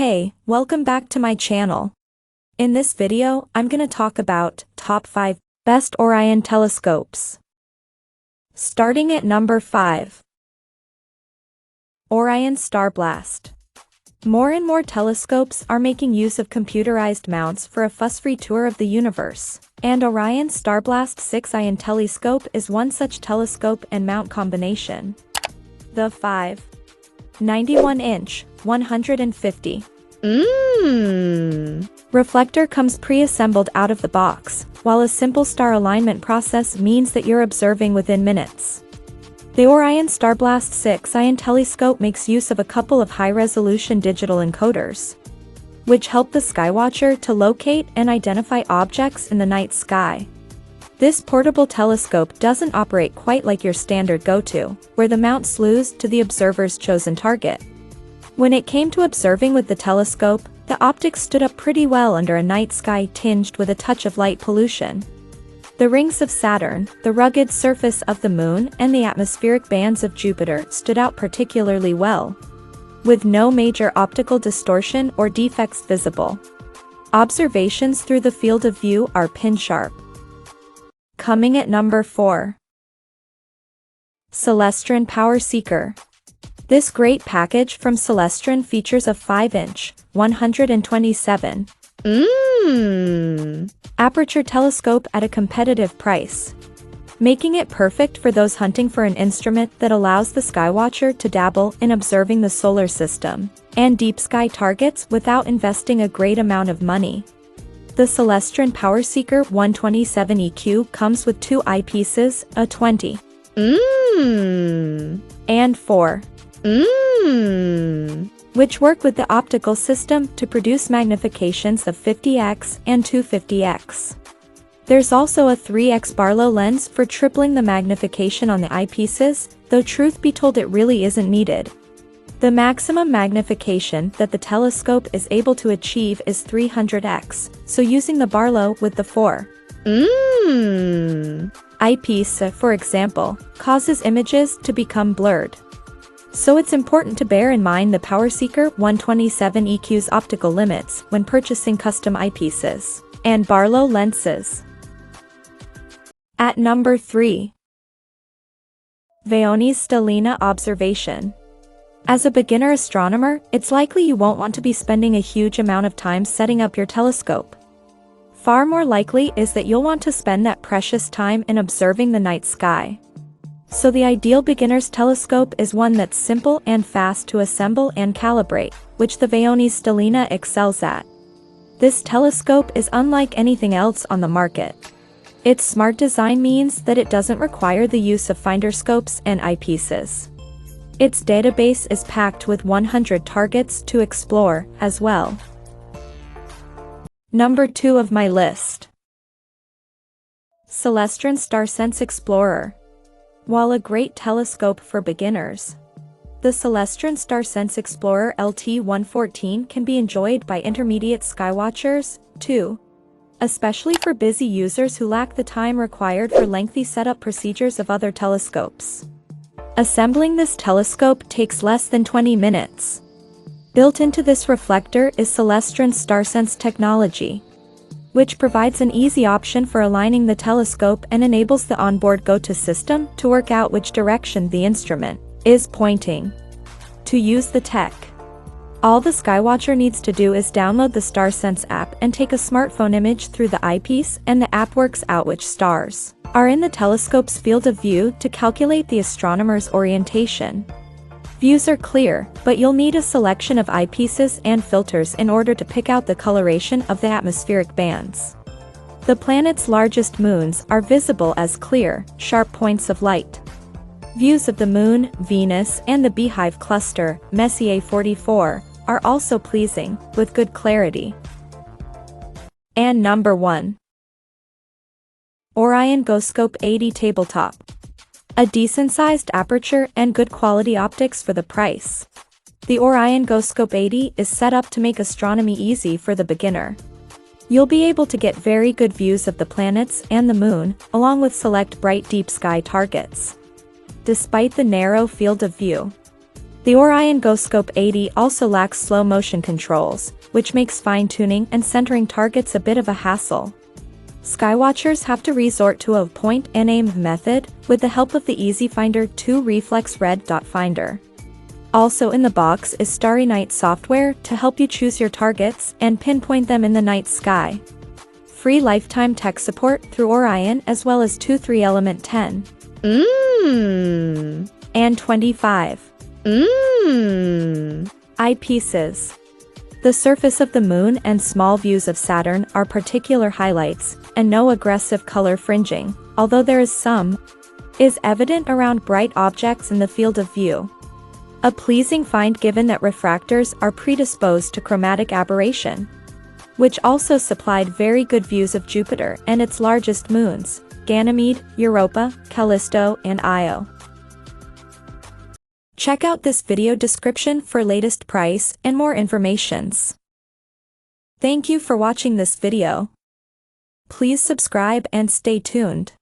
Hey, welcome back to my channel. In this video, I'm gonna talk about top 5 best Orion telescopes. Starting at number 5. Orion StarBlast. More and more telescopes are making use of computerized mounts for a fuss-free tour of the universe, and Orion StarBlast 6i telescope is one such telescope and mount combination. The 91-inch, 150 reflector comes pre-assembled out of the box, while a simple star alignment process means that you're observing within minutes. The Orion StarBlast 6i telescope makes use of a couple of high-resolution digital encoders, which help the skywatcher to locate and identify objects in the night sky. This portable telescope doesn't operate quite like your standard go-to, where the mount slews to the observer's chosen target. When it came to observing with the telescope, the optics stood up pretty well under a night sky tinged with a touch of light pollution. The rings of Saturn, the rugged surface of the Moon, and the atmospheric bands of Jupiter stood out particularly well, with no major optical distortion or defects visible. Observations through the field of view are pin-sharp. Coming at number 4. Celestron PowerSeeker. This great package from Celestron features a 5-inch, 127 aperture telescope at a competitive price, making it perfect for those hunting for an instrument that allows the skywatcher to dabble in observing the solar system and deep sky targets without investing a great amount of money. The Celestron PowerSeeker 127 EQ comes with 2 eyepieces, a 20 and 4, which work with the optical system to produce magnifications of 50x and 250x. There's also a 3x Barlow lens for tripling the magnification on the eyepieces, though truth be told it really isn't needed. The maximum magnification that the telescope is able to achieve is 300x, so using the Barlow with the 4 eyepiece, for example, causes images to become blurred. So it's important to bear in mind the PowerSeeker 127 EQ's optical limits when purchasing custom eyepieces and Barlow lenses. At number 3. Vaonis Stellina observation. As a beginner astronomer, it's likely you won't want to be spending a huge amount of time setting up your telescope. Far more likely is that you'll want to spend that precious time in observing the night sky. So the ideal beginner's telescope is one that's simple and fast to assemble and calibrate, which the Vaonis Stellina excels at. This telescope is unlike anything else on the market. Its smart design means that it doesn't require the use of finder scopes and eyepieces. Its database is packed with 100 targets to explore as well. Number 2 of my list. Celestron StarSense Explorer. While a great telescope for beginners, the Celestron StarSense Explorer LT114 can be enjoyed by intermediate skywatchers, too, especially for busy users who lack the time required for lengthy setup procedures of other telescopes. Assembling this telescope takes less than 20 minutes. Built into this reflector is Celestron StarSense technology, which provides an easy option for aligning the telescope and enables the onboard GoTo system to work out which direction the instrument is pointing. To use the tech, all the skywatcher needs to do is download the StarSense app and take a smartphone image through the eyepiece, and the app works out which stars are in the telescope's field of view to calculate the astronomer's orientation. Views are clear, but you'll need a selection of eyepieces and filters in order to pick out the coloration of the atmospheric bands. The planet's largest moons are visible as clear, sharp points of light. Views of the Moon, Venus, and the Beehive cluster, Messier 44, are also pleasing, with good clarity. And number 1. Orion GoScope 80 Tabletop. A decent-sized aperture and good quality optics for the price. The Orion GoScope 80 is set up to make astronomy easy for the beginner. You'll be able to get very good views of the planets and the Moon, along with select bright deep sky targets. Despite the narrow field of view, The Orion GoScope 80 also lacks slow motion controls, which makes fine-tuning and centering targets a bit of a hassle. Skywatchers have to resort to a point-and-aim method with the help of the EasyFinder 2 Reflex Red Dot Finder. Also in the box is Starry Night software to help you choose your targets and pinpoint them in the night sky. Free lifetime tech support through Orion as well as two 3-element 10 and 25 eyepieces. The surface of the moon and small views of Saturn are particular highlights, and no aggressive color fringing, although there is some, is evident around bright objects in the field of view. A pleasing find given that refractors are predisposed to chromatic aberration, which also supplied very good views of Jupiter and its largest moons, Ganymede, Europa, Callisto, and Io. Check out this video description for latest price and more informations. Thank you for watching this video. Please subscribe and stay tuned.